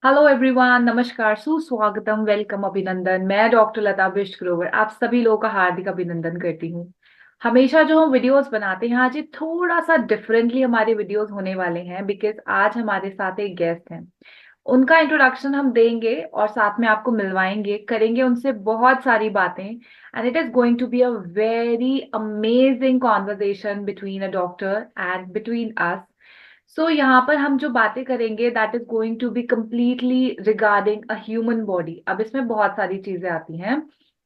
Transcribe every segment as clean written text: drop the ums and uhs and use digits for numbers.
Hello everyone, नमस्कार, सुस्वागतम, welcome, अभिनंदन। मैं डॉक्टर लता बिष्ट ग्रोवर आप सभी लोगों का हार्दिक अभिनंदन करती हूँ। हमेशा जो हम वीडियोस बनाते हैं, आज ये थोड़ा सा डिफरेंटली हमारे वीडियोस होने वाले हैं बिकॉज आज हमारे साथ एक गेस्ट हैं। उनका इंट्रोडक्शन हम देंगे और साथ में आपको मिलवाएंगे, करेंगे उनसे बहुत सारी बातें, and it is going to be a very amazing conversation between a doctor and between us. So यहाँ पर हम जो बातें करेंगे that is going to be completely regarding a human body. अब इसमें बहुत सारी चीजें आती हैं।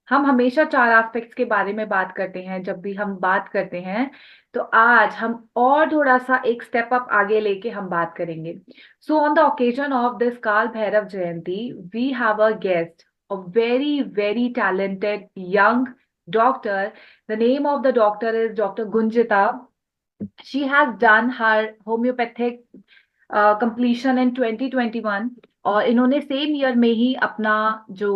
हम हमेशा चार एस्पेक्ट्स के बारे में बात करते हैं जब भी हम बात करते हैं। तो आज हम और थोड़ा सा एक स्टेप अप आगे लेके हम बात करेंगे। So on the occasion of this Kaal Bhairav Jayanti, we have a guest, a very very talented young doctor. The name of the doctor is Dr. Gunjita. She has done her homeopathic completion in 2021 और इन्होंने same year में ही अपना जो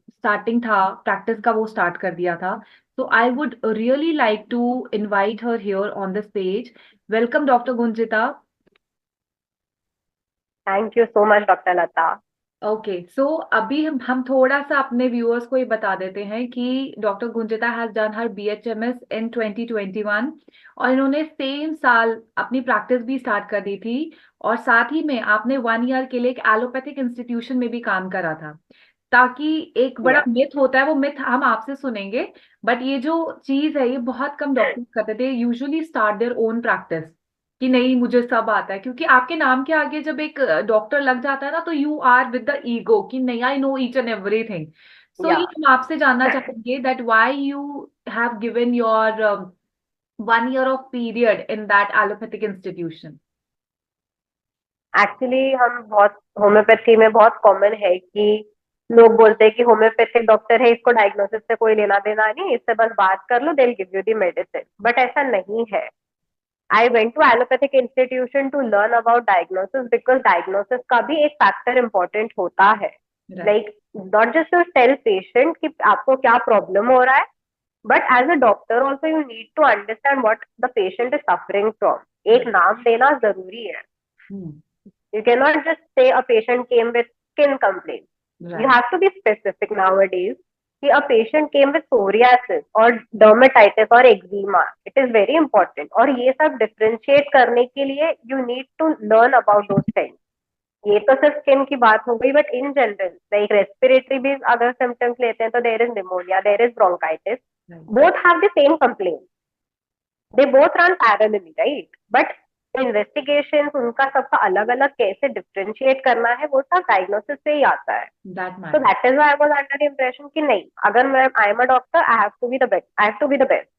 starting था practice का वो start कर दिया था. So I would really like to invite her here on the stage. Welcome doctor Gunjita. Thank you so much doctor Lata. Okay, so अभी हम थोड़ा सा अपने व्यूअर्स को ये बता देते हैं कि doctor Gunjita has done her BHMS in 2021 और इन्होंने सेम साल अपनी प्रैक्टिस भी स्टार्ट कर दी थी. और साथ ही में आपने 1 ईयर के लिए एक एलोपैथिक इंस्टीट्यूशन में भी काम करा था. ताकि एक बड़ा यस। मिथ होता है, वो मिथ हम आपसे सुनेंगे. बट ये जो चीज है ये बहुत कम डॉक्टर करते थे, usually start their own practice कि नहीं मुझे सब आता है. क्योंकि आपके नाम के आगे जब एक डॉक्टर लग जाता है ना, तो you are with the ego कि नहीं I know each and everything. So या ये हम आपसे जानना चाहेंगे that why you have given your 1 year of period in that allopathic institution. Actually हम बहुत होम्योपैथी में बहुत कॉमन है कि लोग बोलते हैं कि होम्योपैथिक डॉक्टर है, इसको डायग्नोसिस से कोई लेना देना नहीं, इससे बस बात कर लो, they will give you the medicine. But ऐसा नहीं है। I went to allopathic institution to learn about diagnosis because diagnosis का भी एक फैक्टर इंपॉर्टेंट होता है। Right. Like not just to tell patient कि आपको क्या प्रॉब्लम हो रहा है, but as a doctor also you need to understand what the patient is suffering from. एक नाम देना जरूरी है। You cannot just say a patient came with skin complaint. You right. have to be specific nowadays. कि a patient came with psoriasis और dermatitis और eczema. It is very important. और ये सब differentiate करने के लिए you need to learn about those things. ये तो सिर्फ स्किन की बात हो गई, but in general like respiratory भी अगर सिम्टम्स लेते हैं तो there is pneumonia, there is bronchitis. Right. Both have the same complain, they both run parallelly, right? But investigation उनका सबका अलग अलग कैसे डिफ्रेंशिएट करना है वो सब डायग्नोसिस से ही आता है. दैट तो matter. That is why I was under the impression कि नहीं, अगर मैं I am a doctor I have to be the best, I have to be the best.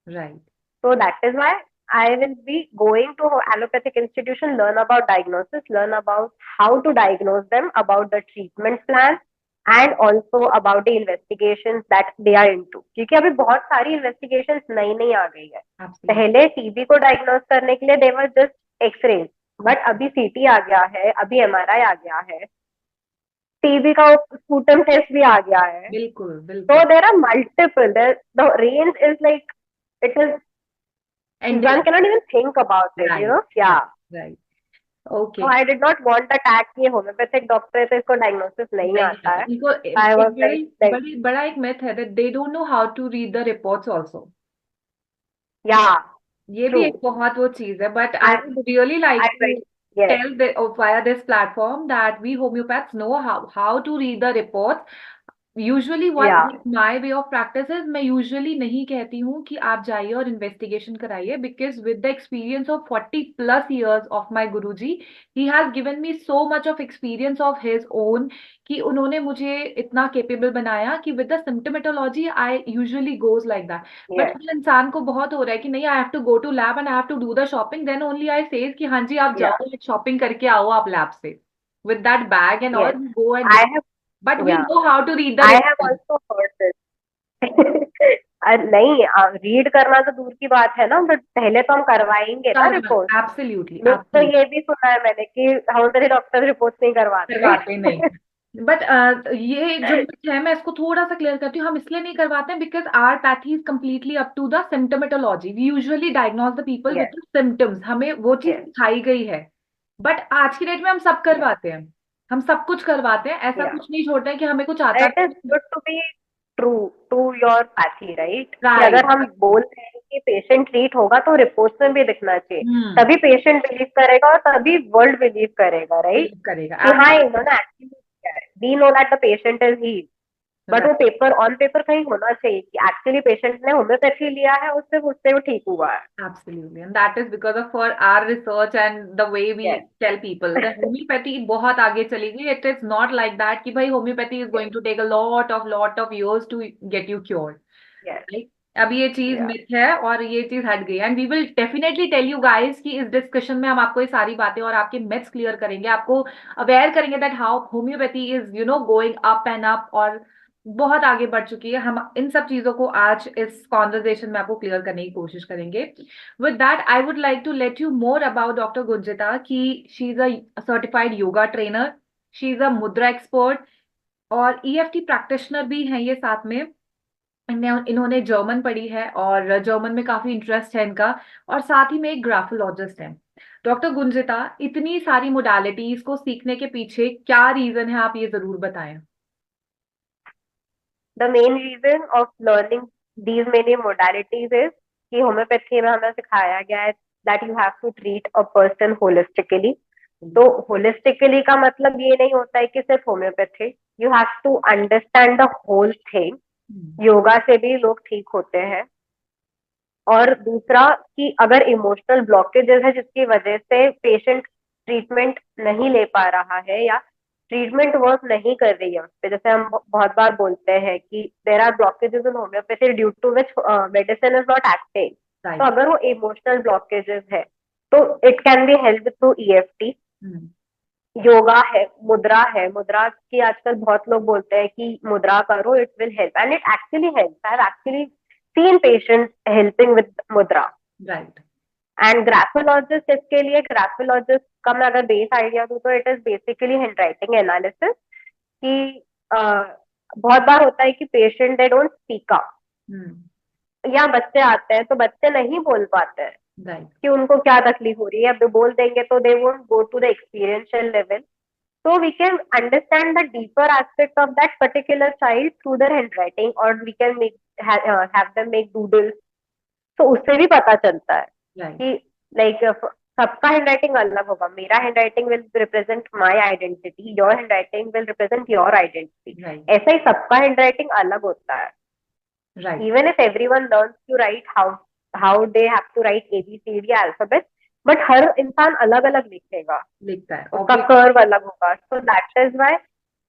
Right. So that is why I will be going to allopathic institution, learn about diagnosis, learn about how to diagnose them, about the treatment plan, and also about the investigations that they are into. क्योंकि अभी बहुत सारी investigations नई नई आ गई है. Absolutely. पहले TB को डायग्नोज करने के लिए देवर जस्ट एक्सरे, बट अभी सीटी आ गया है, अभी एमआरआई आ गया है, टीबी का स्पूटम टेस्ट भी आ गया है. बिल्कुल So बिल्कुल. there are multiple. The range is like it is ended. one cannot even think about it, you right. know? Yeah. Right. So okay. I did not want the tag कि homeopathic doctor है तो इसको diagnosis नहीं नहीं आता आता है. इनको. I एक was बड़ी like like बड़ी बड़ा एक मिथ है that they don't know how to read the reports also. yeah, ये भी एक true. बहुत वो चीज है. But I I would really I like to went, yes. tell via this platform that we homeopaths know how to read the reports. Usually one Yeah. My way of practice is, मैं usually नहीं कहती हूँ कि आप जाइए और investigation कराइए because with the experience of 40+ years of my guru ji, he has given me so much of experience of his own कि उन्होंने मुझे इतना केपेबल बनाया कि with the symptomatology I usually goes like that. But Yes. इंसान को बहुत हो रहा है कि नहीं आई have to go to lab and I have to do the shopping, then only I says कि हाँ जी आप Yeah. जाओ शॉपिंग करके आओ आप लैब से with that bag and all Yes. you go and do. I have, But we yeah. know how to read the I have report. also heard this. नहीं, read करना तो दूर की बात है ना, बट पहले तो हम करवाएंगे ना रिपोर्ट. एब्सोल्युटली लोग तो एब्सोल्युटली. ये भी सुना है मैंने कि होम्योपैथी डॉक्टर रिपोर्ट नहीं करवाते. करवाते नहीं. बट ये जो myth है मैं इसको थोड़ा सा क्लियर करती हूँ. हम इसलिए नहीं करवाते हैं because our pathy is completely up to the symptomatology. We usually diagnose the people with Yes. The symptoms. हमें वो चीज Yes. सिखाई गई है. बट आज की डेट में हम सब Yes. करवाते हैं. हम सब कुछ करवाते हैं, ऐसा या कुछ नहीं छोड़ते हैं कि हमें कुछ आता इट इज नहीं। Good to be true to your pathy, right? कि राइट। अगर हम बोल रहे हैं कि पेशेंट ट्रीट होगा तो रिपोर्ट्स में भी दिखना चाहिए, हम्म। तभी पेशेंट बिलीव करेगा और तभी वर्ल्ड बिलीव करेगा, राइट? बिलीव करेगा, कि हाँ एब्सोल्युटली। इन्होंने एक्चुअली किया है, we know that the patient is he, but वो पेपर ऑन पेपर कहीं होना चाहिए कि एक्चुअली पेशेंट ने होम्योपैथी लिया है और सिर्फ उससे वो ठीक हुआ है। Absolutely, and that is because of for our research and the way we yes. tell people that homeopathy बहुत आगे चली गई. It is not like that कि भाई homeopathy is yes. going to take a lot of years to get you cured. Yes. Right? अब ये चीज या। मिथ है और ये चीज हट गई and we will definitely tell you guys कि इस डिस्कशन में हम आपको ये सारी बातें और आपके मिथ्स क्लियर करेंगे, आपको अवेयर करेंगे that how homeopathy is going up and up और बहुत आगे बढ़ चुकी है. हम इन सब चीजों को आज इस कॉन्वर्जेशन में आपको क्लियर करने की कोशिश करेंगे. With that I would like to let you more about doctor Gunjita कि she is a certified yoga trainer, she is a mudra expert और ईएफटी प्रैक्टिशनर भी हैं ये साथ में. इन्होंने जर्मन पढ़ी है और जर्मन में काफी इंटरेस्ट है इनका, और साथ ही में एक ग्राफोलॉजिस्ट है. डॉक्टर गुंजिता, इतनी सारी मोडालिटीज को सीखने के पीछे क्या रीजन है, आप ये जरूर बताएं. The main reason of learning these many modalities is कि होम्योपैथी में हमें सिखाया गया है that you have to treat a person holistically. तो होलिस्टिकली का मतलब ये नहीं होता है कि सिर्फ homeopathy, you have to understand the whole thing. Yoga से भी लोग ठीक होते हैं. और दूसरा कि अगर इमोशनल ब्लॉकेजेस है जिसकी वजह से पेशेंट ट्रीटमेंट नहीं ले पा रहा है या ट्रीटमेंट वर्क नहीं कर रही है उस पे, जैसे हम बहुत बार बोलते हैं कि there are blockages in homeopathy due to which medicine is not acting. तो राइट. अगर वो इमोशनल ब्लॉकेजेस है तो it can be help through EFT. Yoga है, मुद्रा है. मुद्रा की आजकल बहुत लोग बोलते हैं कि मुद्रा करो, it will help, and it actually help. I have actually seen patients helping with मुद्रा. राइट. एंड ग्राफोलॉजिस्ट, इसके लिए ग्राफोलॉजिस्ट का मैं अगर बेस आइडिया दूं तो it is basically hand writing analysis. कि बहुत बार होता है कि patient they don't speak up, या बच्चे आते हैं तो बच्चे नहीं बोल पाते हैं राइट. कि उनको क्या तकलीफ हो रही है. अब बोल देंगे तो they won't go to the experiential level. So we can understand the deeper aspect of that particular child through their handwriting, or we can have them make doodles. तो उससे भी पता चलता है राइट. कि लाइक सबका हैंडराइटिंग अलग होगा. मेरा handwriting will represent my identity, your handwriting will represent your identity. Right. ऐसा ही सबका हैंडराइटिंग अलग होता है. Right. Even if everyone learns to write how they have to write A B C D alphabet, but हर इंसान अलग अलग लिखेगा, लिखता है उसका ऑब्वियस. कर्व अलग होगा. So that is why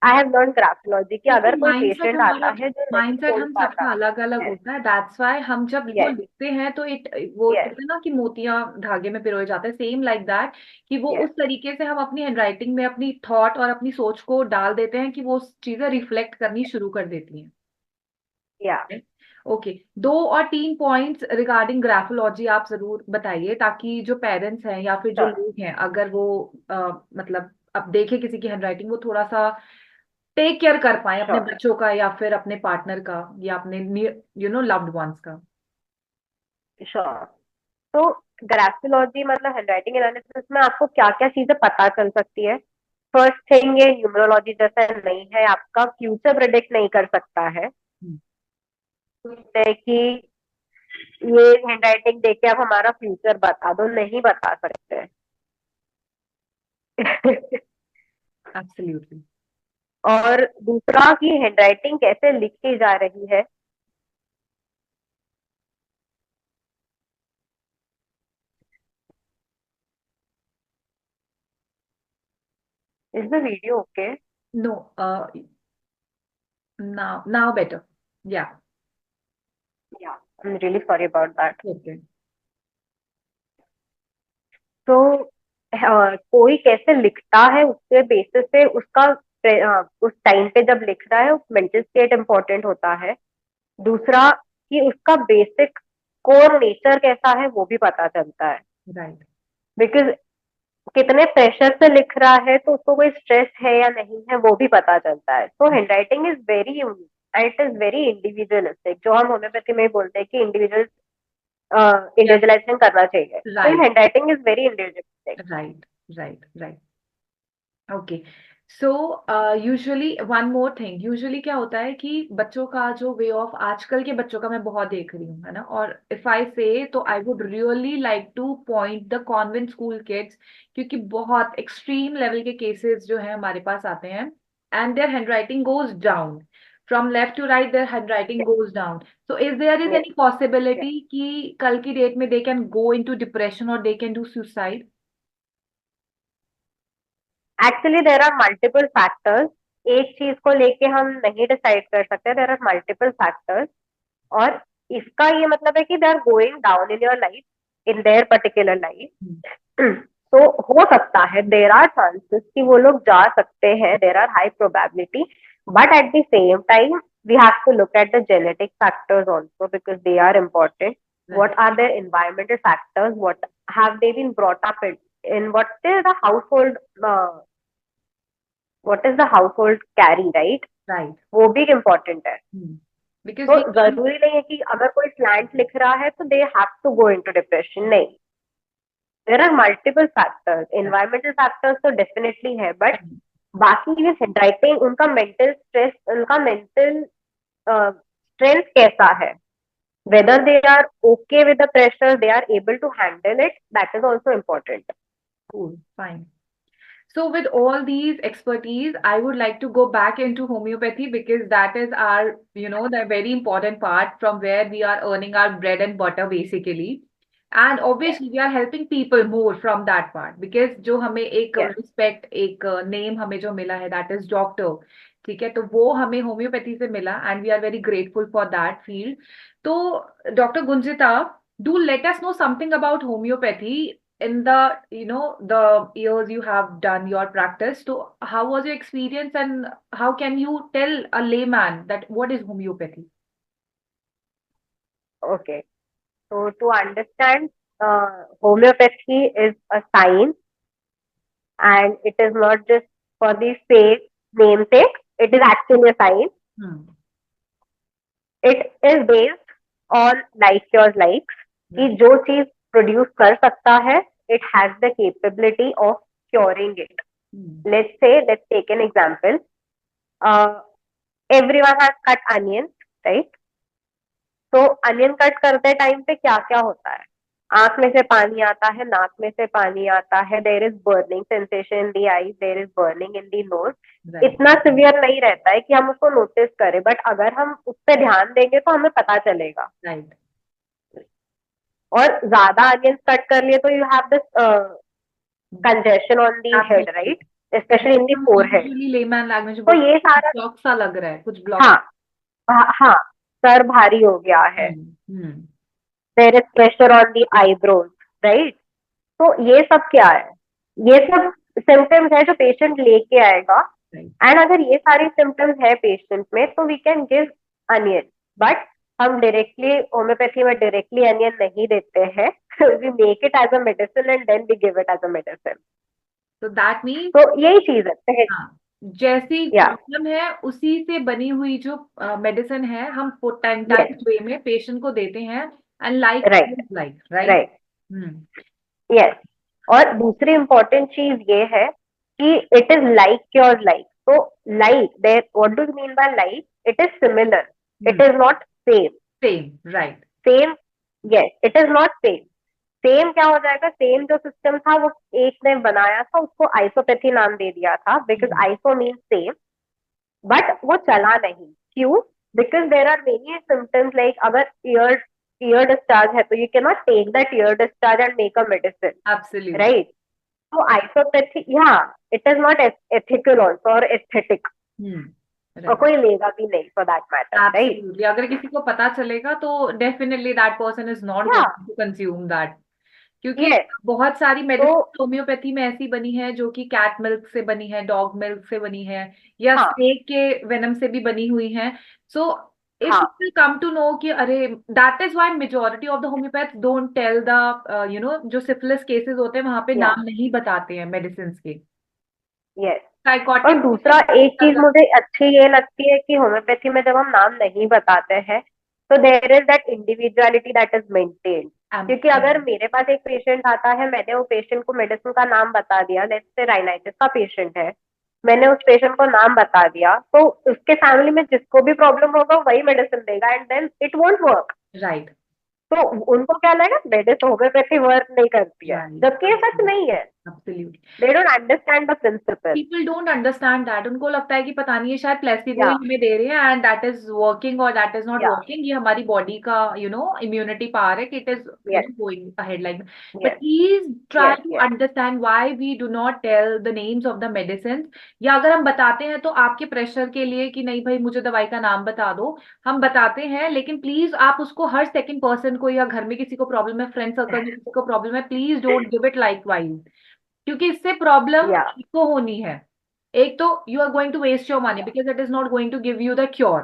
I have learn graphology कि क्योंकि अगर कोई माइंडसेट पेशेंट आता हमारा, है जो नहीं माइंडसेट बोल हम पाता. सबका अलग अलग यस. होता है. दैट्स व्हाई हम जब वो यस. लिखते हैं तो इट वो यस. कहते हैं ना कि मोतियां धागे में पिरोए जाते हैं, सेम लाइक दैट कि वो यस. उस तरीके से हम अपनी हैंडराइटिंग में अपनी थॉट और अपनी सोच को डाल देते हैं कि वो चीजें रिफ्लेक्ट करनी शुरू कर देती हैं. या. ओके. 2 और 3 पॉइंट्स रिगार्डिंग ग्राफोलॉजी आप जरूर बताइए ताकि जो पेरेंट्स हैं या फिर जो श्योर. लोग हैं अगर वो मतलब अब देखे किसी की हैंडराइटिंग, वो थोड़ा सा टेक केयर कर पाए अपने श्योर. बच्चों का या फिर अपने पार्टनर का या अपने लव्ड वंस का. श्योर. तो ग्राफोलॉजी मतलब हैंडराइटिंग एनालिसिस में आपको क्या क्या चीजें पता चल सकती है. फर्स्ट थिंग, ये न्यूमरोलॉजी जैसा नहीं है, आपका फ्यूचर प्रेडिक्ट नहीं कर सकता है. हम्म. है कि ये हैंडराइटिंग देख के आप हमारा फ्यूचर बता दो, नहीं बता सकते. एब्सोल्युटली. और दूसरा कि हैंडराइटिंग कैसे लिखी जा रही है. Is the video okay? No. Now better. Yeah. Yeah, I am really sorry about that. Okay. तो कोई कैसे लिखता है उसके बेसिस से उसका उस टाइम पे जब लिख रहा है मेंटल स्टेट इम्पोर्टेंट होता है. दूसरा कि उसका बेसिक कोर नेचर कैसा है वो भी पता चलता है. राइट. बिकॉज कितने प्रेशर से लिख रहा है तो उसको कोई स्ट्रेस है या नहीं है वो भी पता चलता है. तो handwriting is very unique and it is very individualistic, जो हम होम्योपैथी में बोलते हैं कि इंडिविजुअलाइजेशन करना चाहिए. तो right. Handwriting is very individualistic. Right. Right. Right. Okay. So usually one more thing, usually क्या होता है कि बच्चों का जो वे ऑफ, आजकल के बच्चों का मैं बहुत देख रही हूँ, है ना, और इफ आई से तो आई would really like two point the convent school kids, क्योंकि बहुत एक्सट्रीम लेवल के केसेस जो है हमारे पास आते हैं, and their handwriting goes down from left to right, their handwriting Yes, goes down. So is there is yes, any yes. Possibility कि कल की डेट में they can go into depression और they can do suicide? Actually there are multiple factors, एक चीज को लेके हम नहीं डिसाइड कर सकते, देर आर मल्टीपल फैक्टर्स। और इसका ये मतलब है कि they are going down in your life, in their particular life. तो हो सकता है, देर आर चांसेस कि वो लोग जा सकते हैं, there are high probability, but at the same time we have to look at the genetic factors also because they are important. What are their environmental factors? What have they been brought up in what is the household, uh, what is the household carry, right? Right. वो भी important है। Because तो we can. जरूरी नहीं है कि अगर कोई स्लैंट लिख रहा है तो they have to go into depression, नहीं। There are multiple factors, environmental factors तो डेफिनेटली है, बट बाकी ये हैंडराइटिंग, उनका मेंटल स्ट्रेस, उनका मेंटल स्ट्रेंथ कैसा है, whether they are okay with the pressure, they are able to handle it, that is also important. Cool, fine. So with all these expertise, I would like to go back into homeopathy because that is our, the very important part from where we are earning our bread and butter basically. And Yes, obviously we are helping people more from that part because जो हमें एक yes, respect, एक name हमें जो मिला है, that is doctor, ठीक है, तो वो हमें होम्योपैथी से मिला and we are very grateful for that field. तो doctor Gunjita, do let us know something about homeopathy in the the years you have done your practice. So how was your experience and how can you tell a layman that what is homeopathy? okay. So to understand, homeopathy is a science, and it is not just for the sake, namesake, it is actually a science. Hmm. It is based on like your likes, कि Right. जो चीज produce कर सकता है, it has the capability of curing it. Hmm. Let's take an example. uh, Everyone has cut onions, right? तो onion cut करते time पे क्या क्या होता है, आंख में से पानी आता है, नाक में से पानी आता है, there is burning sensation in the eyes, there is burning in the nose. Right. इतना सिवियर नहीं रहता है कि हम उसको नोटिस करें, बट अगर हम उस पर ध्यान देंगे तो हमें पता चलेगा। Right. और ज्यादा अनियन कट कर लिए तो you have this congestion on the head, Absolutely. Right, specially in the forehead. Usually layman language में तो बोलते ये हैं सारा, ब्लॉक सा लग रहा है, कुछ ब्लॉक। हाँ, हाँ, सर भारी हो गया है, hmm. Hmm. There is pressure on the eyebrows, right. तो ये सब क्या है, ये सब सिम्टम्स है जो पेशेंट लेके आएगा। Right. एंड अगर ये सारी सिम्टम्स है पेशेंट में तो we can give onion, but हम डायरेक्टली होम्योपैथी में डायरेक्टली अनियन नहीं देते हैं। We make it as a medicine and then we give it as a medicine. So that means, तो यही चीज है। हाँ, जैसी या, प्रॉब्लम है उसी से बनी हुई जो मेडिसिन है हम यस, पोटेंटाइज वे में पेशेंट को देते हैं, and like right, like right. Right, hmm. Yes. और दूसरी इंपॉर्टेंट चीज ये है कि it is like your like. तो like, there what do you mean by like, it is similar, it is not same. Same, right. Same, yes, it is not same. Same क्या हो जाएगा, सेम जो system था वो एक ने बनाया था, उसको आइसोपैथी नाम दे दिया था, because iso mean same, but वो चला नहीं। क्यों? Because there are many symptoms, like अगर ईयर डिस्चार्ज है तो you can not take that ear discharge and make a medicine, absolutely. Right. तो isopathy, yeah, it is not ethical also और aesthetic, और राइट। कोई लेगा भी नहीं for that matter, right. Absolutely, अगर किसी को पता चलेगा तो definitely that person is not या, गोइंग टू कंज्यूम दैट, क्योंकि यस। बहुत सारी तो मेडिसिन होम्योपैथी में ऐसी बनी है जो कि कैट मिल्क से बनी है, डॉग मिल्क से बनी है, या हाँ, स्नेक के वेनम से भी बनी हुई है। सो इफ हाँ, you will come to know कि अरे, that is why majority of the homeopaths don't tell the जो सिफिलिस केसेस होते हैं वहां पे या, नाम नहीं बताते हैं मेडिसिन के। यस। और साइकोटिक दूसरा एक चीज मुझे अच्छी ये लगती है कि होम्योपैथी में जब हम नाम नहीं बताते हैं तो there is that individuality that is maintained. क्योंकि अगर मेरे पास एक पेशेंट आता है, मैंने वो पेशेंट को मेडिसिन का नाम बता दिया, लेट्स से राइनाइटिस का पेशेंट है, मैंने उस पेशेंट को नाम बता दिया, तो उसके फैमिली में जिसको भी प्रॉब्लम होगा वही मेडिसिन देगा and then it won't work. Right, तो उनको क्या लगेगा मेडिसिन होम्योपैथी वर्क नहीं करती है, राइट, जबकि ये सच नहीं है। Absolutely. They don't understand the principle. People don't understand that, उनको लगता है कि पता नहीं ये शायद प्लेसिबो या ही हमें दे रहे हैं एंड दैट इज वर्किंग और that is not yeah working, ये हमारी बॉडी का इम्यूनिटी पावर है कि it is yes going ahead like. But yes please try yes to yes understand why we do not tell the names of the medicine, या अगर हम बताते हैं तो आपके प्रेशर के लिए कि नहीं भाई मुझे दवाई का नाम बता दो, हम बताते हैं, लेकिन प्लीज आप उसको हर सेकंड पर्सन को, या घर में किसी को प्रॉब्लम है, फ्रेंड सर्कल में किसी को प्रॉब्लम है, please don't give it like wise, क्योंकि इससे प्रॉब्लम या आपको होनी है। एक तो you are going to waste your money because it is not going to give you the cure.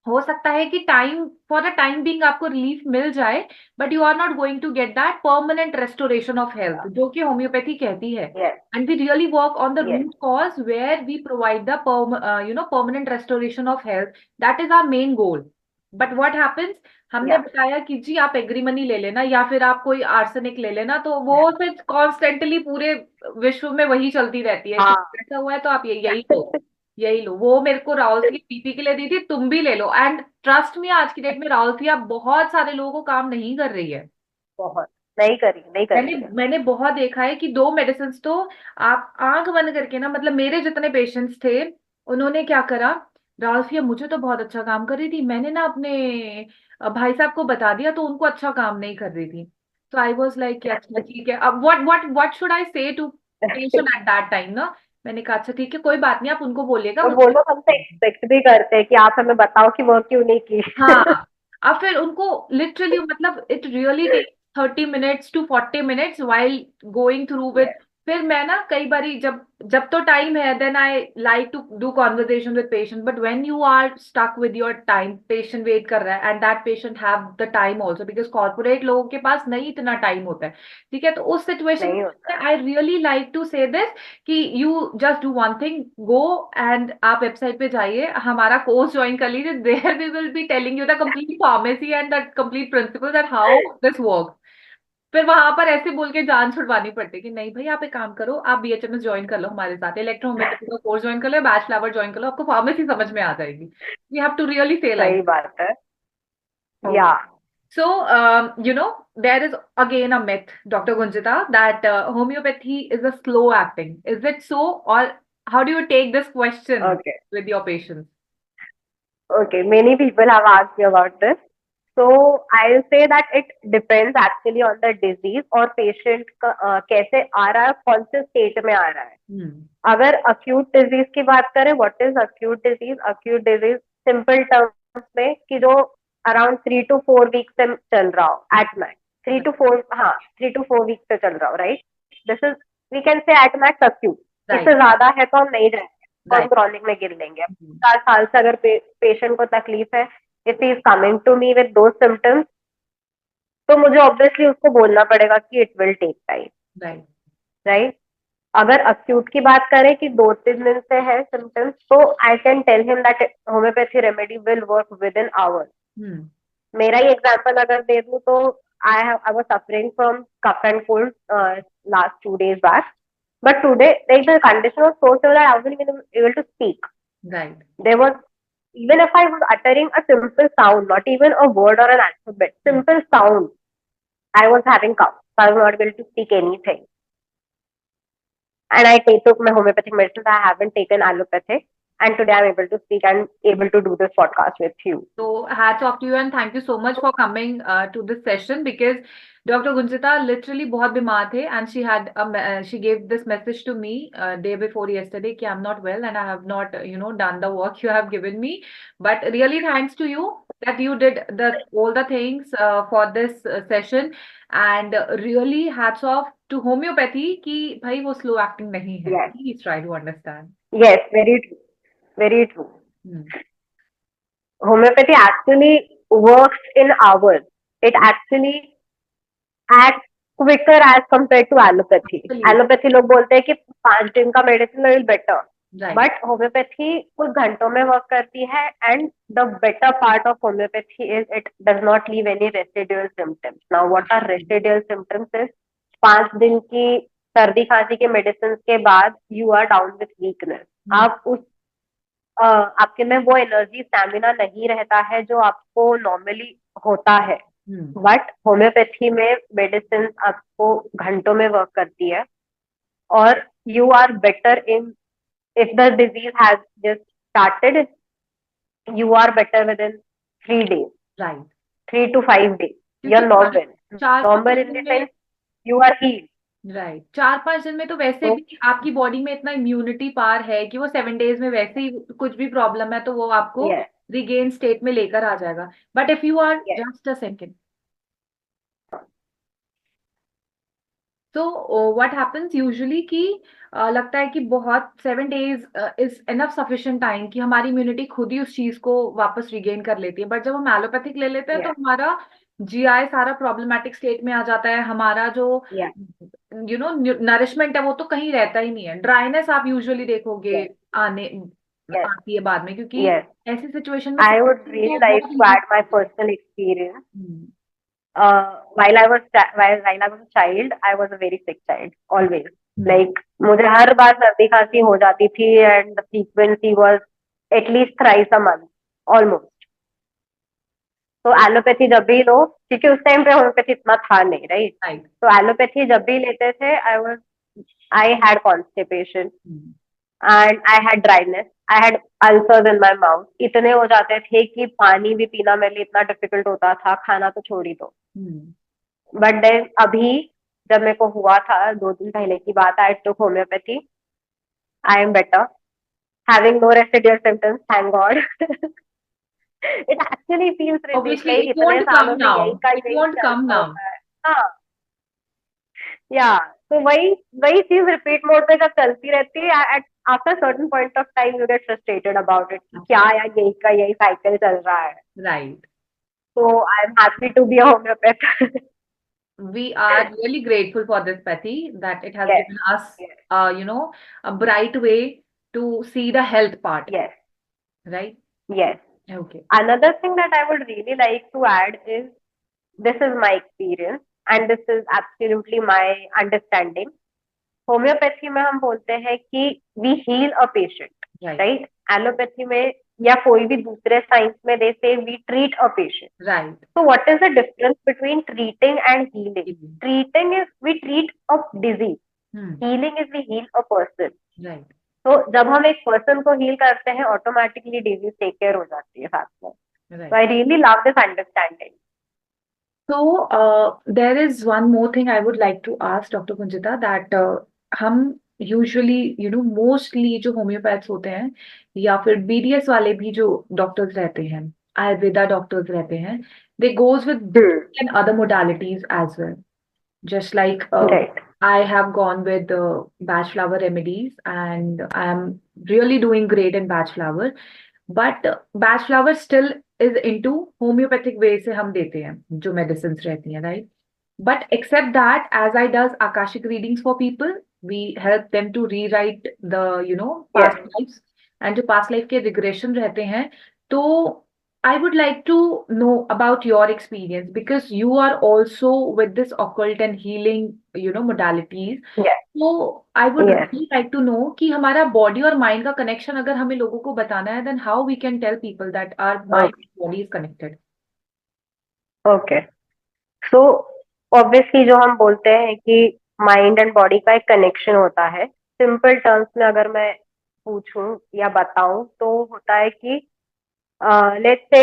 हो सकता है कि time for a time being आपको रिलीफ मिल जाए, but you are not going to get that permanent restoration of health जो कि homeopathy कहती है। Yes and we really work on the yes root cause where we provide the permanent restoration of health, that is our main goal. But what happens, हमने या बताया कि जी आप एग्रीमनी ले लेना या फिर आप कोई आर्सेनिक ले लेना, तो वो फिर कॉन्स्टेंटली पूरे विश्व में वही चलती रहती है कि हाँ ऐसा हुआ है तो आप यही लो, यही लो। वो मेरे को राहुल की पीपी के लिए दी थी, तुम भी ले लो। एंड ट्रस्ट मी, आज की डेट में राहुल की आप बहुत सारे लोगों को काम नहीं कर रही है। बहुत नहीं करी, नहीं कर मैंने रही है। मैंने बहुत देखा है कि दो मेडिसिन तो आप आंख बंद करके ना, मतलब मेरे जितने पेशेंट्स थे उन्होंने क्या करा, राल्फिया मुझे तो बहुत अच्छा काम कर रही थी, मैंने ना अपने भाई साहब को बता दिया तो उनको अच्छा काम नहीं कर रही थी। तो आई वॉज लाइक अच्छा ठीक है, अब what should I say to patient at that time ना। मैंने कहा अच्छा ठीक है कोई बात नहीं, आप उनको बोलिएगा और वो मुझे। लोग हमसे एक्सपेक्ट भी करते हैं कि आप हमें बताओ कि वो क्यों नहीं की। हाँ, अब फिर उनको लिटरली मतलब it really take 30 minutes to 40 minutes while going through with. Yes फिर मैं ना कई बारी जब जब तो टाइम है then I like to do conversation with patient, but when you are stuck with your time, patient wait कर रहा है and that patient have the time also because corporate लोगों के पास नहीं इतना टाइम होता है, ठीक है, तो उस सिचुएशन नहीं में होता। I really like to say this कि you just do one thing, go and आप वेबसाइट पे जाइए, हमारा कोर्स ज्वाइन कर लीजिए, there we will be telling you the complete pharmacy and the complete principle that how this work. फिर वहां पर ऐसे बोल के जान छुड़वानी पड़ती है कि नहीं भाई आप एक काम करो, आप बीएचएमएस ज्वाइन कर लो हमारे साथ, इलेक्ट्रो होम्योपैथी का कोर्स ज्वाइन कर लो, बैच फ्लावर ज्वाइन कर लो, आपको फार्मेसी समझ में आ जाएगी। We have to really say सही लाइक। बात है। या Okay. So, there is again a myth, Dr. Gunjita, that homeopathy is a slow acting. Is it so, or how do you take this question okay with your patients? Okay, many people have asked me about this. So I'll say that it depends actually on the disease और patient का कैसे आ रहा है, कौन से state में आ रहा है। Hmm. अगर अक्यूट डिजीज की बात करें, what is acute disease? Acute disease simple terms में कि जो अराउंड 3 to 4 वीक से चल रहा हो एट मैक्स, 3 to 4, हाँ 3 to 4 वीक से चल रहा हो, right? This is, we can say at max acute. इससे Right, ज्यादा है तो हम नहीं जाएंगे, तो हम right. क्रॉनिक में गिर लेंगे। Hmm. 4 साल से अगर पेशेंट को तकलीफ है, if he is coming to me with those symptoms, तो मुझे ऑब्वियसली उसको बोलना पड़ेगा कि it will take time, Right. Right? अगर अक्यूट की बात करें कि 2-3 दिन से है सिम्टम्स, तो I can tell him that homeopathy remedy will work with in hours. Hmm. मेरा ही एग्जांपल अगर दे दूं तो I was suffering from cough and cold last 2 days back, but today like the condition was so severe that I wasn't even able to speak. Right. There was, even if I was uttering a simple sound, not even a word or an alphabet, Hmm. simple sound, I was having cough. So I was not able to speak anything. And took my homeopathic medicines. I haven't taken allopathic. And today I'm able to speak and able to do this podcast with you. So hats off to you and thank you so much for coming to this session because Dr. Gunjita literally बहुत बीमार थे and she gave this message to me day before yesterday कि I'm not well and I have not done the work you have given me, but really thanks to you that you did the all the things for this session and really hats off to homeopathy कि भाई वो slow acting नहीं है, Yes. please try to understand. Yes, very true. Very true. Hmm. Homeopathy actually works in hours. It actually acts quicker as compared to allopathy. Absolutely. Allopathy लोग बोलते हैं कि 5 दिन का medicine will better, Right. But homeopathy कुछ घंटों में work करती है। And the better part of homeopathy is it does not leave any residual symptoms. Now what are residual symptoms is 5 दिन की सर्दी खांसी के मेडिसिन के बाद you are down with weakness, आप उस आपके में वो एनर्जी स्टैमिना नहीं रहता है जो आपको नॉर्मली होता है। बट होम्योपैथी में मेडिसिन आपको घंटों में वर्क करती है और you are better in, if the disease has just started, you are better within 3 days, right, 3 to 5 days. क्योंकि You're normal. चार Normal पांच in दिन the में, sense you are healed. Right, 4-5 दिन में तो वैसे तो भी आपकी बॉडी में इतना इम्यूनिटी पावर है कि वो 7 डेज में वैसे ही कुछ भी प्रॉब्लम है तो वो आपको yes, रिगेन स्टेट में लेकर आ जाएगा। But if you are yes, just a second, तो व्हाट हैपेंस यूजुअली कि लगता है कि बहुत 7 days is enough sufficient time कि हमारी इम्यूनिटी खुद ही उस चीज को वापस रिगेन कर लेती है। बट जब हम एलोपैथिक ले लेते हैं तो yes, हमारा जीआई सारा प्रॉब्लमेटिक स्टेट में आ जाता है, हमारा जो yes, नरिशमेंट है वो तो कहीं रहता ही नहीं है। ड्राइनेस आप यूजुअली देखोगे yes, आने yes, आती है बाद में, क्योंकि yes. ऐसी सिचुएशन में I would तो really like बहुत to easy. add my personal experience. While I was a child, I was a very sick child always. Like मुझे हर बार सर्दी खांसी हो जाती थी and the frequency was at least thrice a month almost. तो allopathy जब भी लो, क्योंकि उस टाइम पे होम्योपैथी इतना था नहीं, राइट? राइट, तो एलोपैथी जब भी लेते थे, I had constipation and I had dryness, I had ulcers in my mouth, इतने हो जाते थे कि पानी भी पीना मेरे लिए इतना डिफिकल्ट होता था, खाना तो छोड़ ही दो। बट देन अभी जब मेरे को हुआ था 2 दिन पहले की बात, I took homeopathy, I am better, having no residual symptoms, thank God. It actually feels relief, obviously like it इतने वोंट कम सालों से नाउ, यही का इट यही वोंट चल कम रहा नाउ। होता है। हाँ, या तो वही वही चीज रिपीट मोड पे जब चलती रहती है, at after certain point of time you get frustrated about it, क्या यार यही का यही साइकिल चल रहा है। Right, So I'm happy to be a homeopath. we are really grateful for this, Pathy, that it has Yes, given us, yes, a bright way to see the health part, yes, right? yes. Okay. Another thing that I would really like to add is, this is my experience and this is absolutely my understanding. Homeopathy में हम बोलते हैं कि we heal a patient, Right, right? Allopathy में या कोई भी दूसरे साइंस में they say we treat a patient. right. So what is the difference between treating and healing? Treating is we treat a disease. Healing is we heal a person. Right. तो जब हम एक पर्सन को heal करते हैं, automatically disease take care हो जाती है साथ में. Right. So I really love this understanding. So there is one more thing I would like to ask Dr. Kunjita, that हम यूजुअली मोस्टली जो होम्योपैथ्स होते हैं या फिर बीडीएस वाले भी जो डॉक्टर्स रहते हैं, आयुर्वेदा डॉक्टर्स रहते हैं, they goes with and other modalities as well, just like Right. I have gone with batch flower remedies and I am really doing great in batch flower, but batch flower still is into homeopathic way से हम देते हैं जो medicines रहती हैं, right? But except that, as I does Akashic readings for people, we help them to rewrite the past lives, and जो past life के regression रहते हैं, तो I would like to know about your experience, because you are also with this occult and healing, modalities. Yes. So I would Yes. really like to know कि हमारा body और mind का connection अगर हमें लोगों को बताना है, then how we can tell people that our mind and body is connected. Okay. So obviously जो हम बोलते हैं कि माइंड एंड बॉडी का एक कनेक्शन होता है, सिंपल टर्म्स में अगर मैं पूछूं या बताऊं तो होता है कि let's say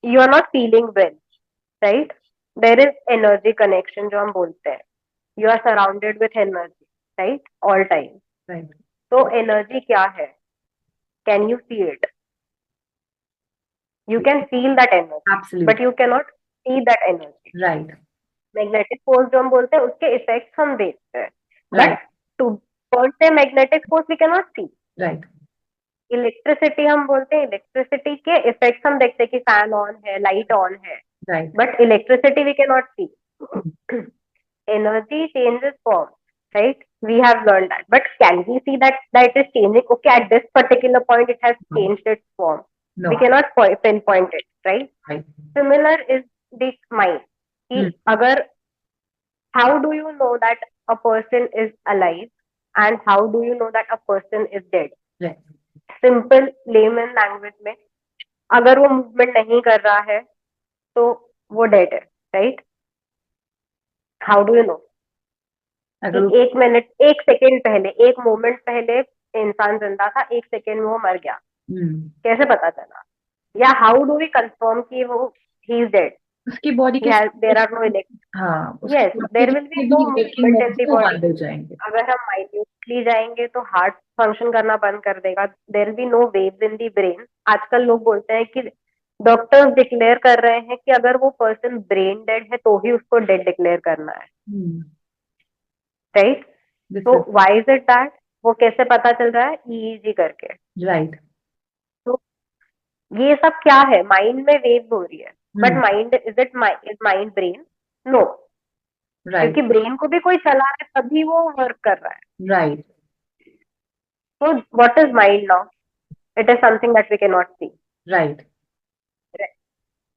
you are not feeling well, right? There is energy connection जो हम बोलते हैं, you are surrounded with energy, right? All time. Right. तो एनर्जी क्या है? Can you see it? You can feel that energy, Absolutely. but you cannot see that energy. Right. Magnetic force जो हम बोलते हैं उसके इफेक्ट्स हम देखते हैं, Right. बट टू कौन से magnetic force we can not see. Right. Electricity हम बोलते हैं, इलेक्ट्रिसिटी के इफेक्ट्स हम देखते हैं कि फैन ऑन है, लाइट ऑन है, Right. But electricity we can not see. Energy changes form, right? We have learned that, but can we see that it is changing? Okay, at this particular point it has changed its form. No. We cannot pinpoint it, right? Right. Similar is the mind. कि अगर how do you know that a person is alive and how do you know that a person is dead? Right. Simple layman language में, अगर वो movement नहीं कर रहा है तो वो डेड है, right? How do you know अगर कि 1 मिनट 1 सेकेंड पहले, 1 मोमेंट पहले इंसान जिंदा था, 1 सेकेंड में वो मर गया, कैसे पता चला? या हाउ डू वी कंफर्म कि वो ही इज डेड? उसकी बॉडी के देयर आर नो हाँ, उसकी यस, body के देयर विल बी जितने नो भी working movement in modes the वो बॉडी। बंद हो जाएंगे। अगर हम माइन्यूटली जाएंगे तो हार्ट फंक्शन करना बंद कर देगा, there will be no waves in the brain. आजकल लोग बोलते हैं कि डॉक्टर्स डिक्लेयर कर रहे हैं कि अगर वो पर्सन ब्रेन डेड है तो ही उसको डेड डिक्लेयर करना है, राइट? तो व्हाई इज इट दैट? वो कैसे पता चल रहा है? ईईजी करके, राइट। तो ये सब क्या है? माइंड में वेव हो रही है, but mind is mind brain? No, right. क्योंकि ब्रेन को भी कोई चला रहा है तभी वो वर्क कर रहा है। Right. So what is mind now? It is something that we cannot see. Right.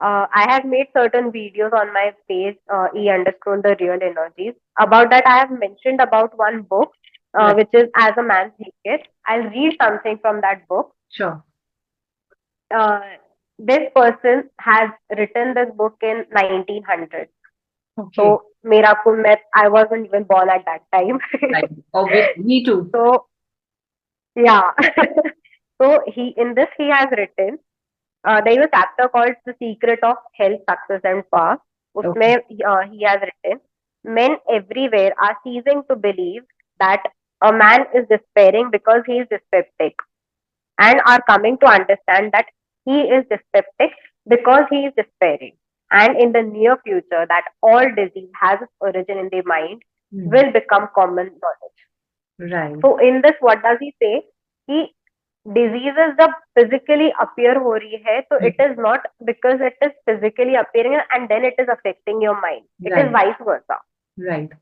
I have made certain videos on my page, e_the real energies. About that, I have mentioned about one book, Right. which is As a Man Thinketh. I'll read something from that book. Sure. This person has written this book in 1900. Okay. So, मेरा कुल मैं, I wasn't even born at that time. Right. Obviously, me too. So, yeah. So in this he has written, there is a chapter called The Secret of Health, Success and Power. उसमें he has written, men everywhere are ceasing to believe that a man is despairing because he is dyspeptic, and are coming to understand that he is dyspeptic because he is despairing. And in the near future, that all disease has its origin in the mind will become common knowledge. Right. So in this, what does he say? कि diseases जब physically appear हो रही है तो it is not because it is physically appearing and then it is affecting your mind. It is vice versa. Right.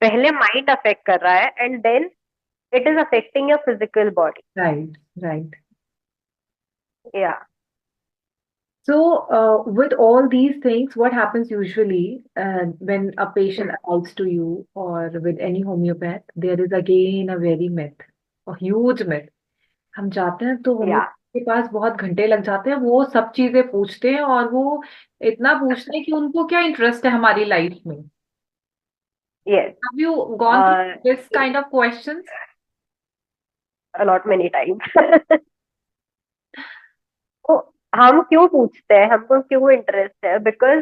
पहले mind affect कर रहा है and then it is affecting your physical body. Right. Right. Yeah. So, with all these things, what happens usually when a patient arrives to you or with any homeopath, there is again a very myth, a huge myth. हम जाते हैं तो homeopath के पास बहुत घंटे लग जाते हैं, वो सब चीजें पूछते हैं और वो इतना पूछते हैं कि उनको क्या इंटरेस्ट है हमारी लाइफ में। Yes. Have you gone through this kind of questions? A lot, many times. तो हम क्यों पूछते हैं, हमको क्यों इंटरेस्ट है? Because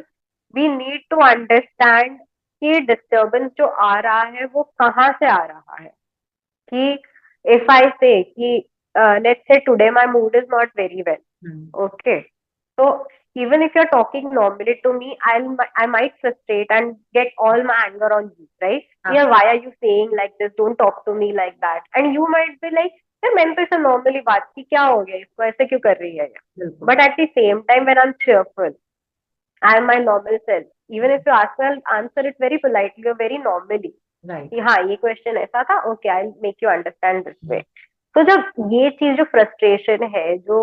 we need to understand कि डिस्टर्बेंस जो आ रहा है वो कहाँ से आ रहा है। कि इफ आई से कि लेट्स से today my mood is not very well, okay, so even if you're talking normally to me, I might frustrate and get all my anger on you, right? Yeah, why are you saying like this? Don't talk to me like that. And you might be like, यार मैंने तो इसे normally बात की, क्या हो गया इसको, ऐसे क्यों कर रही है? But at the same time when I am cheerful, I am my normal self. Even if you ask me, I'll answer it very politely or very normally. Right. हाँ, ये क्वेश्चन ऐसा था, okay, I'll make you understand this way. तो जब ये चीज जो frustration है, जो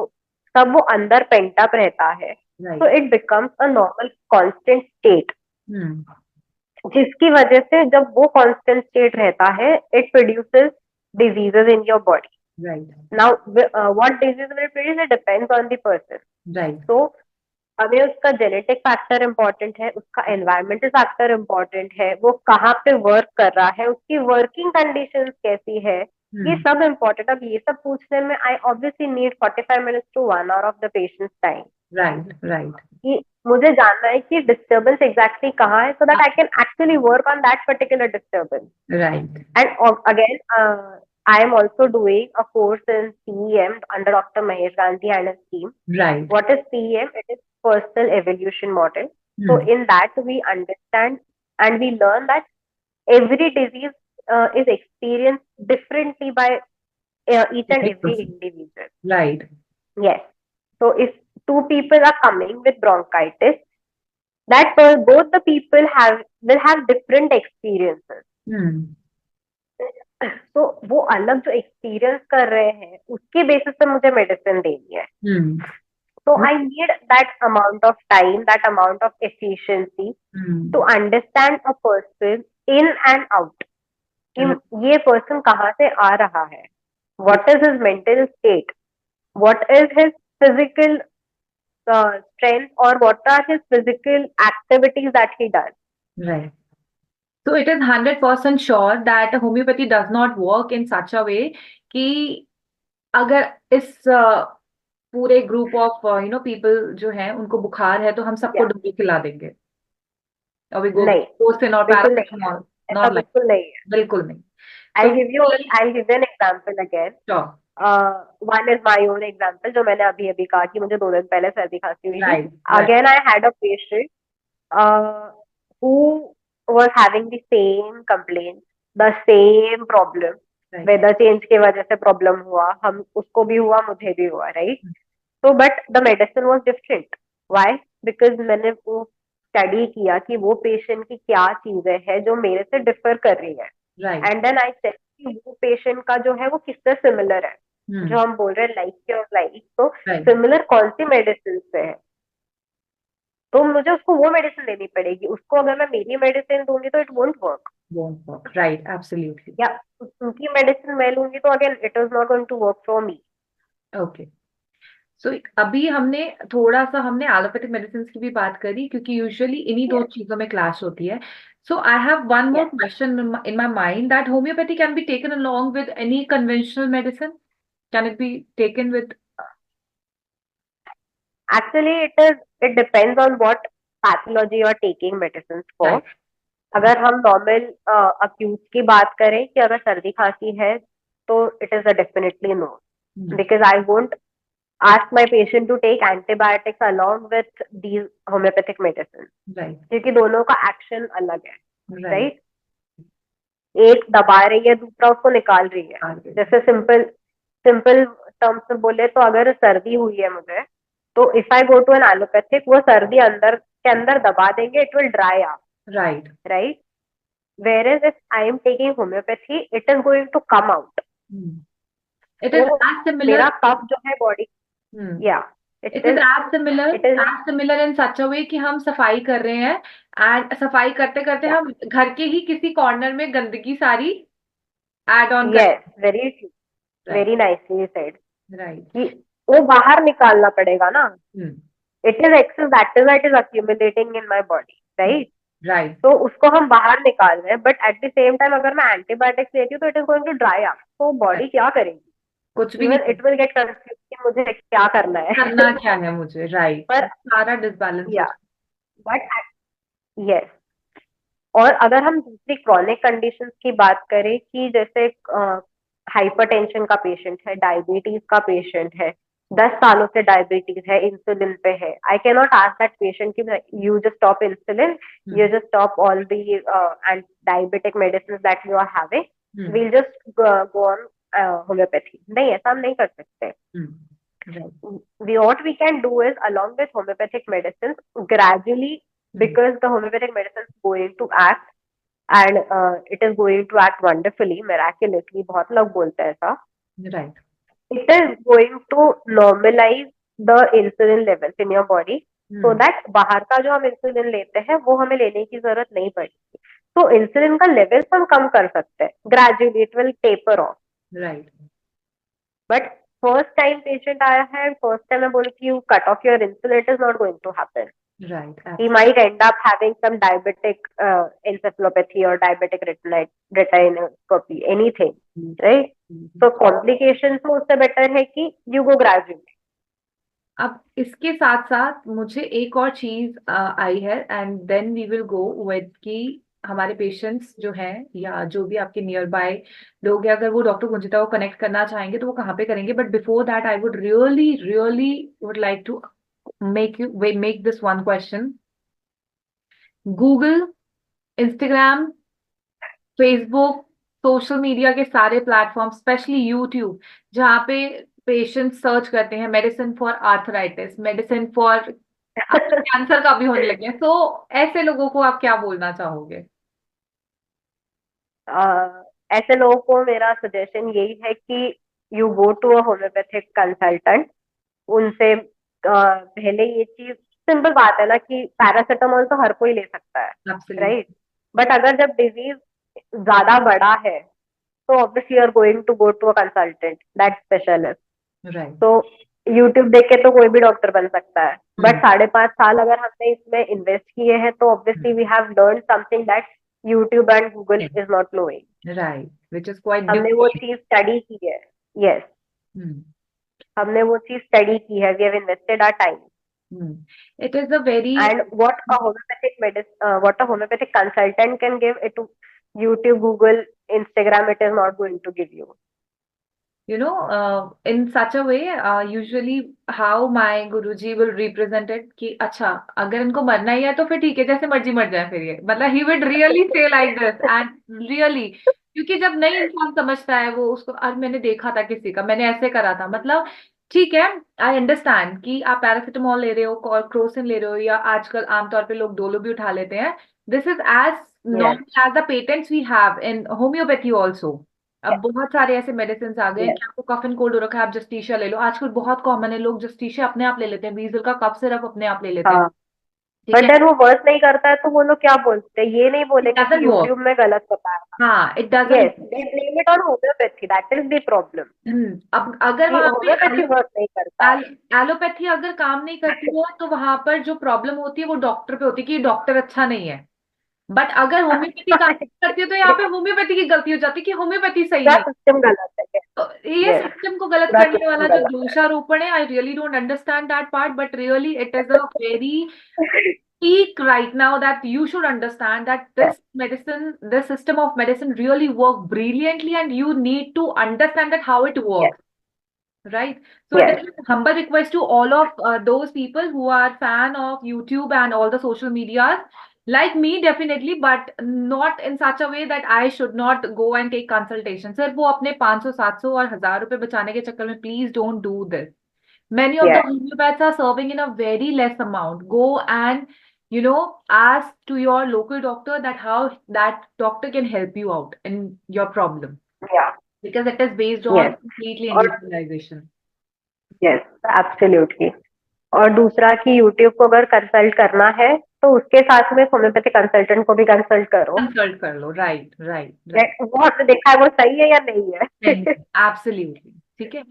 सब वो अंदर पेंट अप रहता है, तो it becomes a normal constant state, जिसकी वजह से जब वो कांस्टेंट स्टेट रहता है, it produces diseases in your body. Now what disease will produce, it depends on the person. तो हमें उसका जेनेटिक फैक्टर इम्पोर्टेंट है, उसका एनवायरमेंटल फैक्टर इम्पोर्टेंट है, वो कहाँ पे वर्क कर रहा है, उसकी वर्किंग कंडीशंस कैसी है, ये सब इम्पोर्टेंट. अब ये सब पूछने में I obviously need 45 minutes to 1 hour of the patients time. Right. कि मुझे जानना है कि डिस्टर्बेंस एग्जैक्टली कहाँ है, so that I can actually work on that particular disturbance. Right. And again I am also doing a course in CEM under Dr. Mahesh Gandhi and his team. Right. What is CEM? It is Personal Evolution Model. So in that we understand and we learn that every disease is experienced differently by each and every individual. Right. Yes. So if two people are coming with bronchitis, that both the people will have different experiences. तो वो अलग जो experience कर रहे हैं उसके basis पे मुझे मेडिसिन देनी है. So I need that amount of time, that amount of efficiency to understand a person in and out. कि ये पर्सन कहाँ से आ रहा है, what is his mental state, what is his physical strength, or what are his physical activities that he does. Right. So it is 100% sure that homeopathy does not work in such a way कि अगर इस पूरे group of people जो हैं उनको बुखार है तो हम सबको Yeah. डोलो खिला देंगे और वी गो नहीं, कोसिन और बिल्कुल नहीं है, पैरासिटामोल, ऐसा नॉट लाइक, बिल्कुल नहीं है. बिल्कुल नहीं. I'll so give you I'll give you an example again. Sure. One is my own example, जो मैंने अभी अभी कहा कि मुझे 2 दिन पहले सर्दी खांसी हुई थी. Right right Again, I had a patient uh, who was having the same complaint, the same problem. Right weather change की वजह से प्रॉब्लम हुआ, हम उसको भी हुआ, मुझे भी हुआ, राइट. तो but the medicine was different. Why? Because मैंने वो स्टडी किया कि वो पेशेंट की क्या चीजें हैं जो मेरे से डिफर कर रही है, right. And then I check कि वो पेशेंट का जो है वो किससे सिमिलर है. जो हम बोल रहे हैं लाइक के और लाइक, तो राइट सिमिलर कौन सी मेडिसिन से है, तो मुझे उसको वो मेडिसिन लेनी पड़ेगी. उसको अगर मैं मेरी मेडिसिन दूंगी तो it won't work, won't work. Right, absolutely. या उनकी मेडिसिन मैं लूंगी तो again it is not going to work for me. Okay. So अभी हमने थोड़ा सा हमने एलोपैथिक मेडिसिन की भी बात करी क्योंकि यूजुअली इन्हीं दो Yes. चीजों में क्लैश होती है. So I have one more Yes. Question in my mind that homeopathy can be taken along with any conventional medicine. Can it be taken with? Actually, it depends on what pathology you are taking medicines for. Right. अगर हम normal acute की बात करें कि अगर सर्दी खांसी है तो it is a definitely no, because I won't ask my patient to take antibiotics along with these homeopathic medicines, right क्योंकि दोनों का एक्शन अलग है, राइट राइट. एक दबा रही है, दूसरा उसको निकाल रही है. जैसे सिंपल सिंपल टर्म्स में बोले तो अगर सर्दी हुई है मुझे, तो if I go to an allopathic, वो सर्दी अंदर के अंदर दबा देंगे, it will dry up, right. Right. Whereas if I am taking homeopathy, it is going to come out. It is तो एज सिमिलर. मेरा कफ जो है बॉडी, या it is as similar it is, as similar in such a way कि हम सफाई कर रहे हैं एंड सफाई करते करते yeah, हम घर के ही किसी कॉर्नर में गंदगी सारी एड ऑन कर. yes, very true, right very nicely said. Right. कि वो बाहर निकालना पड़ेगा ना. It is excess that is accumulating in my body, right? Right. तो उसको हम बाहर निकाल रहे हैं, but at the same time अगर मैं एंटीबायोटिक्स लेती हूँ तो it is going to dry up. तो बॉडी क्या करेगी? कुछ भी इवन नहीं इट विल गेट कंफ्यूज कि मुझे क्या करना है. करना क्या है मुझे. राइट. पर सारा डिसबैलेंस या बट यस. और अगर हम दूसरी क्रॉनिक कंडीशंस की बात करें कि जैसे हाइपरटेंशन का पेशेंट है, डायबिटीज का पेशेंट है, 10 सालों से डायबिटीज है, इंसुलिन पे है, I can not ask that patient कि you just stop insulin, you just stop all the and diabetic medicine that you are having, we'll just go on homeopathy. नहीं, ऐसा हम नहीं कर सकते. What we can do is along with homeopathic medicines gradually, because the homeopathic medicine is going to act and it is going to act wonderfully, miraculously, बहुत लोग बोलते हैं ऐसा. Right. It is going to normalize the insulin levels in your body, so that बाहर का जो हम insulin लेते हैं वो हमें लेने की जरूरत नहीं पड़ेगी. तो इंसुलिन का लेवल्स हम कम कर सकते हैं. Gradually it will taper off. Right. But first time patient आया है, फर्स्ट टाइम मैं बोलती हूँ cut off your insulin, it is not going to happen. Right. He might end up having some diabetic encephalopathy or diabetic retinopathy, anything, right? So complications में उससे better है कि you go gradually. अब इसके साथ साथ मुझे एक और चीज आई है and then we will go with कि हमारे पेशेंट्स जो हैं या जो भी आपके नियर बाय लोग हैं, अगर वो डॉक्टर गुंजिता को कनेक्ट करना चाहेंगे तो वो कहाँ पे करेंगे. But before that I would really really would like to make this one question. Google, Instagram, Facebook, social media के सारे प्लेटफॉर्म, स्पेशली यूट्यूब, जहाँ पे पेशेंट सर्च करते हैं medicine for arthritis, medicine for cancer का भी होने लगे हैं, तो ऐसे लोगों को आप क्या बोलना चाहोगे? ऐसे लोगों को मेरा सजेशन यही है कि you go to a homeopathic consultant. उनसे पहले ये चीज, सिंपल बात है ना कि पैरासिटामोल तो हर कोई ले सकता है, Absolutely. राइट. बट अगर जब डिजीज ज्यादा बड़ा है, तो obviously you are going to go to a consultant that specialist. Right. तो यूट्यूब देख के तो कोई भी डॉक्टर बन सकता है, बट हम्म. 5.5 साल अगर हमने इसमें इन्वेस्ट किए हैं, तो obviously we have learn something that YouTube and Google is not knowing. Right, which is quite हमने वो डिफरेंट. चीज स्टडी की है. Yes, hmm. हमने वो चीज स्टडी की है. We have invested our time. It is a very, And what a homeopathic consultant can give it to YouTube, Google, Instagram, it is not going to give you. in such a way, usually how my Guruji will represent it कि अच्छा, अगर इनको मरना ही है तो फिर ठीक है, जैसे मर्जी मर जाए फिर ये, मतलब he would really say like this and really, क्योंकि जब नई इंसान समझता है वो उसको, आज मैंने देखा था किसी का, मैंने ऐसे करा था, मतलब ठीक है, आई अंडरस्टैंड कि आप पैरासिटामोल ले रहे हो, क्रोसिन ले रहे हो, या आजकल आमतौर पे लोग डोलो भी उठा लेते हैं. This is as Yes, normal as the patents we have in homeopathy also. अब yes, बहुत सारे ऐसे मेडिसिन आ गए हैं yes. कि आपको कफ एंड कोल्ड हो रखा है, आप जस्टिशिया ले लो. आजकल बहुत कॉमन है, लोग जस्टिशिया अपने आप ले लेते हैं, वीजल का कफ सिरप अपने आप ले लेते हैं. हाँ, ठीक बट है. देन वो वर्क नहीं करता है, तो वो लोग क्या बोलते हैं? ये नहीं इट बोलेंगे डजंट कि वर्क. यूट्यूब में गलत बताया. हाँ, it yes, doesn't. They blame it on homeopathy. That is the problem, अब अगर कि वहां पे होम्योपैथी वर्क नहीं करता. एलोपैथी अगर काम नहीं करती है, तो वहां पर जो प्रॉब्लम होती है वो डॉक्टर पे होती है कि डॉक्टर अच्छा नहीं है. बट अगर होम्योपैथी काम नहीं करती है, तो यहाँ पे होम्योपैथी की गलती हो जाती है कि होम्योपैथी सही पूरा नहीं. सिस्टम गलत है. तो ये यस, सिस्टम को गलत पूरा करने सिस्टम वाला जो गलत दोषारोपण है, I really don't understand that part, but really it is a very है. peak right now that you should understand that this system of medicine really work brilliantly, and you need to understand that how it Yes, works. Right. So it yes, is a humble request to all of those people who are fan of YouTube and all the social medias, like me definitely, but not in such a way that I should not go and take consultation. Sir, वो अपने 500, 700 और 1000 रुपए बचाने के चक्कर में please don't do this. Many of the yes, homeopaths are serving in a very less amount. Go and ask to your local doctor that how that doctor can help you out in your problem, yeah, because it is based on yes. completely और individualization. Yes, absolutely. और दूसरा कि YouTube को अगर consult करना है, तो उसके साथ में होम्योपैथी कंसल्टेंट को भी कंसल्ट करो. कंसल्ट कर लो. Right, right, right. वो हमने देखा है वो सही है या नहीं है. नहीं, एब्सोल्युटली. ठीक है.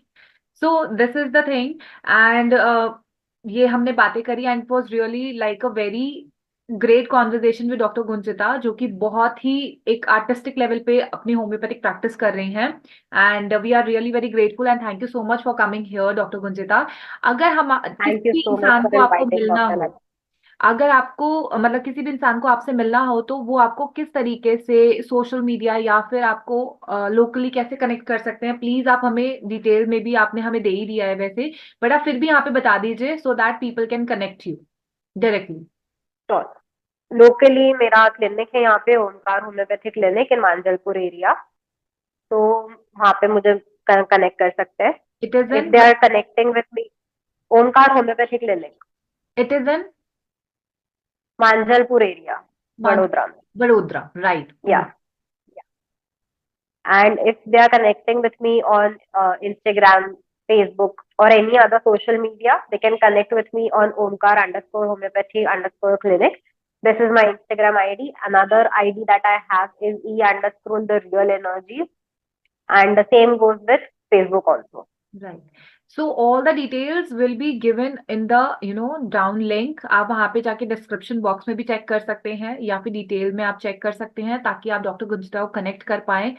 So this is the thing. And ये हमने बातें करी, and it was really like a very great conversation with doctor Gunjita, जो कि बहुत ही एक आर्टिस्टिक लेवल पे अपनी होम्योपैथिक प्रैक्टिस कर रही हैं. And we are really very grateful and thank you so much for coming here doctor Gunjita. अगर हम किसी थैंक यू भी सो मच इंसान फॉर को आपको इनवाइटिंग मिलना डॉक्टर हो, लता. अगर आपको मतलब किसी भी इंसान को आपसे मिलना हो, तो वो आपको किस तरीके से सोशल मीडिया या फिर आपको लोकली कैसे कनेक्ट कर सकते हैं? प्लीज आप हमें डिटेल में भी, आपने हमें दे ही दिया है वैसे, बट आप फिर भी यहाँ पे बता दीजिए so that people can connect you directly. Sure. Locally मेरा क्लिनिक है यहाँ पे, Omkar homeopathy clinic in Manjalpur area. तो वहाँ पे मुझे कनेक्ट कर सकते हैं. It is if in they are connecting with me, Omkar homeopathy clinic, it is in Manjalpur area, Vadodara में. Vadodara. Right. Yeah. And if they are connecting with me on Instagram, Facebook, or any other social media, they can connect with me on Omkar_homeopathy_clinic. This is my Instagram ID. Another ID that I have is E_the real energies, and the same goes with Facebook also. Right. So all the details will be given in the down link. आप वहां पे जाके description box में भी check कर सकते हैं, या फिर डिटेल में आप चेक कर सकते हैं, ताकि आप डॉक्टर गुंजिता को कनेक्ट कर पाए.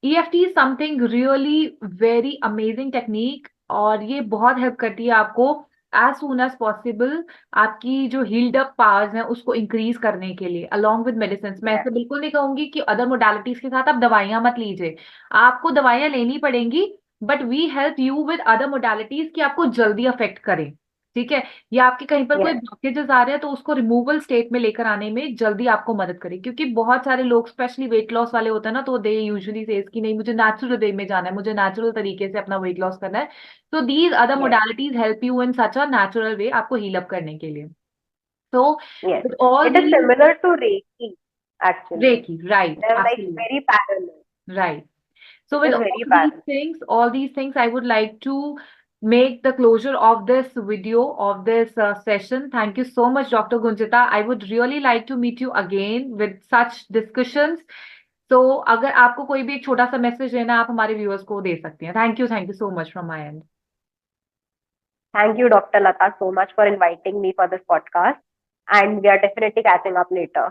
EFT is something really very amazing technique, और ये बहुत हेल्प करती है आपको as soon as possible आपकी जो हील्ड अप पावर्स हैं उसको इंक्रीज करने के लिए, along with medicines. मैं ऐसे बिल्कुल नहीं कहूंगी कि अदर मोडालिटीज के साथ आप दवाइयां मत लीजिए. आपको दवाइयां लेनी पड़ेंगी, but we help you with other modalities कि आपको जल्दी अफेक्ट करें. ठीक है. या आपके कहीं पर कोई Yes, ब्लॉकेजेस आ रहे हैं, तो उसको रिमूवल स्टेट में लेकर आने में जल्दी आपको मदद करें, क्योंकि बहुत सारे लोग स्पेशली वेट लॉस वाले होते हैं ना, तो दे यूजुअली सेज कि नहीं, मुझे नेचुरल वे में जाना है, मुझे नेचुरल तरीके से अपना वेट लॉस करना है. तो these other yes, modalities help you in such a natural way आपको हील अप करने के लिए. So yes. With all It is these. similar to Reiki, actually. Reiki. Right. They're like absolutely. very parallel. Right. So It with is very all parallel. these all these things, I would like to make the closure of this video, of this session. Thank you so much, Dr. Gunjita. I would really like to meet you again with such discussions, तो अगर आपको कोई भी एक छोटा सा message देना आप हमारे व्यूअर्स को दे सकती हैं। Thank you so much from my and. Thank you, Dr. Lata, so much for inviting me for this podcast. And we are definitely catching up later.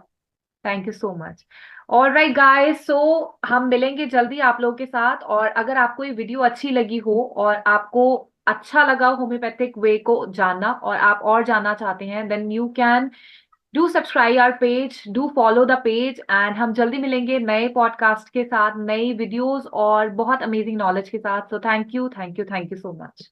Thank you so much. All right guys, so हम मिलेंगे जल्दी आप लोगों के साथ। और अगर आपको ये वीडियो अच्छी लगी हो और आपको अच्छा लगा होम्योपैथिक वे को जानना और आप और जानना चाहते हैं, then you can do subscribe our page, do follow the page. And हम जल्दी मिलेंगे नए पॉडकास्ट के साथ, नई वीडियोस और बहुत अमेजिंग नॉलेज के साथ। So thank you so much.